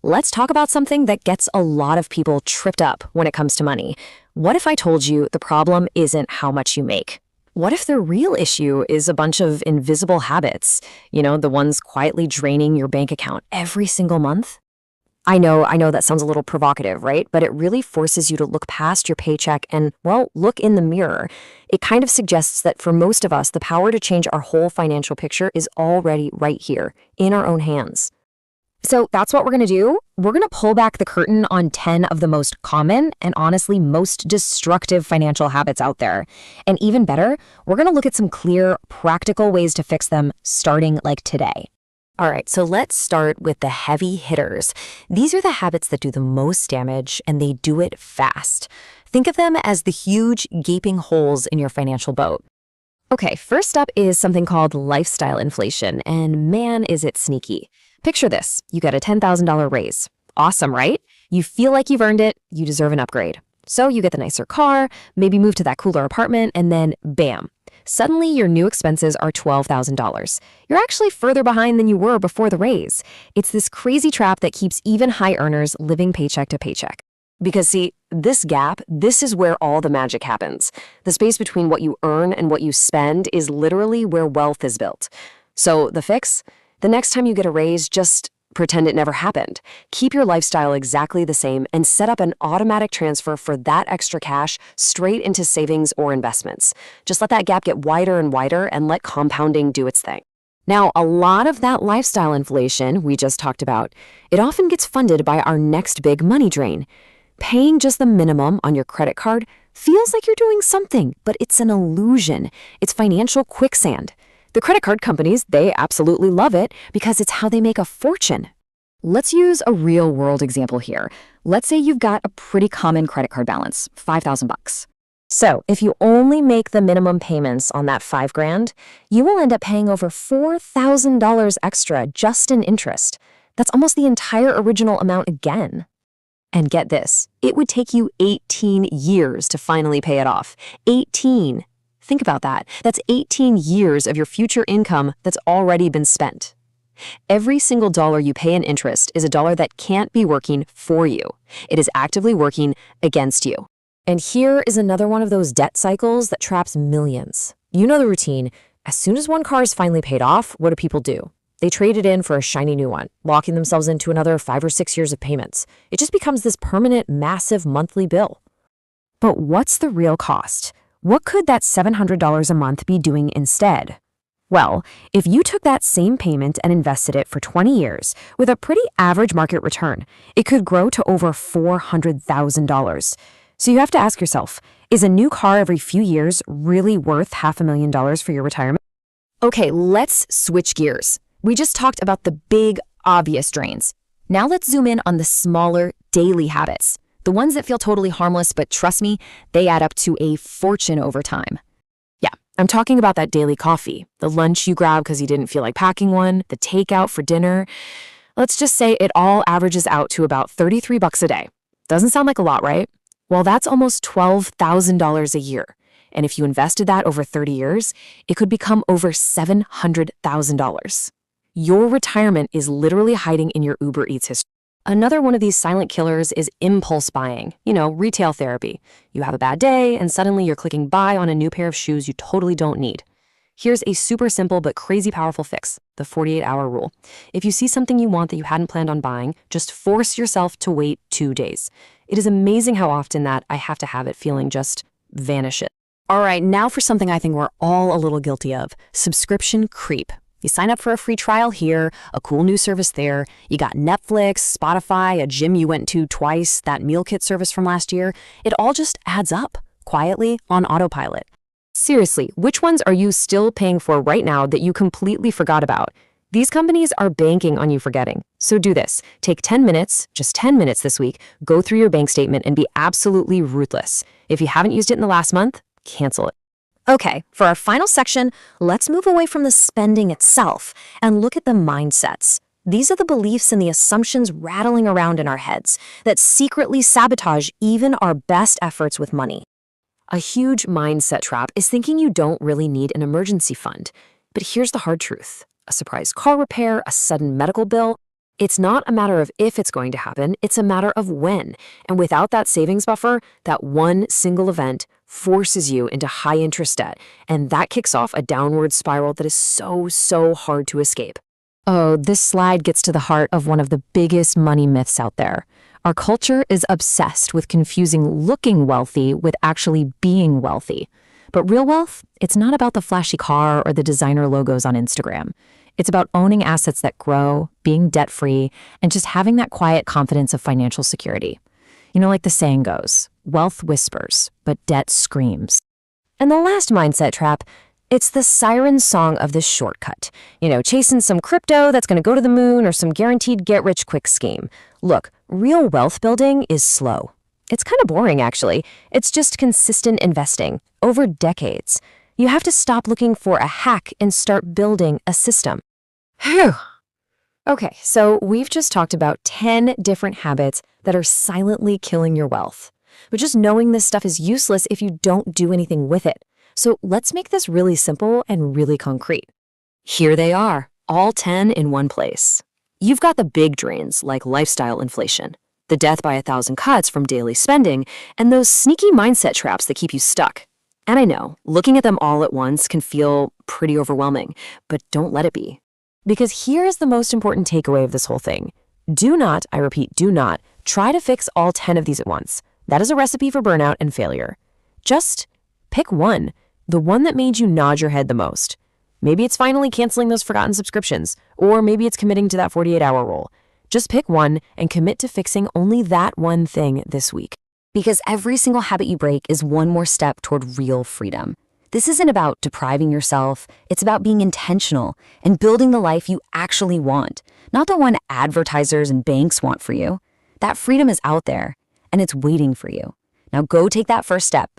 Let's talk about something that gets a lot of people tripped up when it comes to money. What if I told you the problem isn't how much you make? What if the real issue is a bunch of invisible habits? The ones quietly draining your bank account every single month? I know that sounds a little provocative, right? But it really forces you to look past your paycheck and, well, look in the mirror. It kind of suggests that for most of us, the power to change our whole financial picture is already right here, in our own hands. So that's what we're going to do. We're going to pull back the curtain on 10 of the most common and honestly most destructive financial habits out there. And even better, we're going to look at some clear, practical ways to fix them starting like today. All right, so let's start with the heavy hitters. These are the habits that do the most damage, and they do it fast. Think of them as the huge, gaping holes in your financial boat. Okay, first up is something called lifestyle inflation, and man, is it sneaky. Picture this. You get a $10,000 raise. Awesome, right? You feel like you've earned it. You deserve an upgrade. So you get the nicer car, maybe move to that cooler apartment, and then bam. Suddenly, your new expenses are $12,000. You're actually further behind than you were before the raise. It's this crazy trap that keeps even high earners living paycheck to paycheck. Because see, this gap, this is where all the magic happens. The space between what you earn and what you spend is literally where wealth is built. So the fix? The next time you get a raise, just pretend it never happened. Keep your lifestyle exactly the same and set up an automatic transfer for that extra cash straight into savings or investments. Just let that gap get wider and wider and let compounding do its thing. Now, a lot of that lifestyle inflation we just talked about, it often gets funded by our next big money drain. Paying just the minimum on your credit card feels like you're doing something, but it's an illusion. It's financial quicksand. The credit card companies, they absolutely love it because it's how they make a fortune. Let's use a real-world example here. Let's say you've got a pretty common credit card balance, $5,000. So if you only make the minimum payments on that $5,000, you will end up paying over $4,000 extra just in interest. That's almost the entire original amount again. And get this, it would take you 18 years to finally pay it off. 18. Think about that. That's 18 years of your future income that's already been spent. Every single dollar you pay in interest is a dollar that can't be working for you. It is actively working against you. And here is another one of those debt cycles that traps millions. You know the routine. As soon as one car is finally paid off, what do people do? They trade it in for a shiny new one, locking themselves into another 5 or 6 years of payments. It just becomes this permanent, massive monthly bill. But what's the real cost? What could that $700 a month be doing instead? Well, if you took that same payment and invested it for 20 years with a pretty average market return, it could grow to over $400,000. So you have to ask yourself, is a new car every few years really worth $500,000 for your retirement? Okay, let's switch gears. We just talked about the big, obvious drains. Now let's zoom in on the smaller, daily habits. The ones that feel totally harmless, but trust me, they add up to a fortune over time. Yeah, I'm talking about that daily coffee, the lunch you grab because you didn't feel like packing one, the takeout for dinner. Let's just say it all averages out to about $33 a day. Doesn't sound like a lot, right? Well, that's almost $12,000 a year. And if you invested that over 30 years, it could become over $700,000. Your retirement is literally hiding in your Uber Eats history. Another one of these silent killers is impulse buying, retail therapy. You have a bad day and suddenly you're clicking buy on a new pair of shoes you totally don't need. Here's a super simple but crazy powerful fix, the 48-hour rule. If you see something you want that you hadn't planned on buying, just force yourself to wait 2 days. It is amazing how often that I have to have it feeling just vanishes. All right, now for something I think we're all a little guilty of, subscription creep. You sign up for a free trial here, a cool new service there. You got Netflix, Spotify, a gym you went to twice, that meal kit service from last year. It all just adds up, quietly, on autopilot. Seriously, which ones are you still paying for right now that you completely forgot about? These companies are banking on you forgetting. So do this. Take 10 minutes, just 10 minutes this week, go through your bank statement and be absolutely ruthless. If you haven't used it in the last month, cancel it. Okay, for our final section, let's move away from the spending itself and look at the mindsets. These are the beliefs and the assumptions rattling around in our heads that secretly sabotage even our best efforts with money. A huge mindset trap is thinking you don't really need an emergency fund. But here's the hard truth. A surprise car repair, a sudden medical bill, It's not a matter of if it's going to happen, it's a matter of when. And without that savings buffer, that one single event forces you into high interest debt, and that kicks off a downward spiral that is so hard to escape. Oh, this slide gets to the heart of one of the biggest money myths out there. Our culture is obsessed with confusing looking wealthy with actually being wealthy. But real wealth, it's not about the flashy car or the designer logos on Instagram. It's about owning assets that grow, being debt-free, and just having that quiet confidence of financial security. You know, like the saying goes, wealth whispers, but debt screams. And the last mindset trap, it's the siren song of this shortcut. You know, chasing some crypto that's going to go to the moon or some guaranteed get-rich-quick scheme. Look, real wealth building is slow. It's kind of boring, actually. It's just consistent investing over decades. You have to stop looking for a hack and start building a system. Phew. Okay, so we've just talked about 10 different habits that are silently killing your wealth. But just knowing this stuff is useless if you don't do anything with it. So let's make this really simple and really concrete. Here they are, all 10 in one place. You've got the big drains like lifestyle inflation, the death by 1,000 cuts from daily spending, and those sneaky mindset traps that keep you stuck. And I know, looking at them all at once can feel pretty overwhelming, but don't let it be. Because here is the most important takeaway of this whole thing. Do not, I repeat, do not, try to fix all 10 of these at once. That is a recipe for burnout and failure. Just pick one, the one that made you nod your head the most. Maybe it's finally canceling those forgotten subscriptions, or maybe it's committing to that 48-hour rule. Just pick one and commit to fixing only that one thing this week. Because every single habit you break is one more step toward real freedom. This isn't about depriving yourself, it's about being intentional and building the life you actually want, not the one advertisers and banks want for you. That freedom is out there, and it's waiting for you. Now go take that first step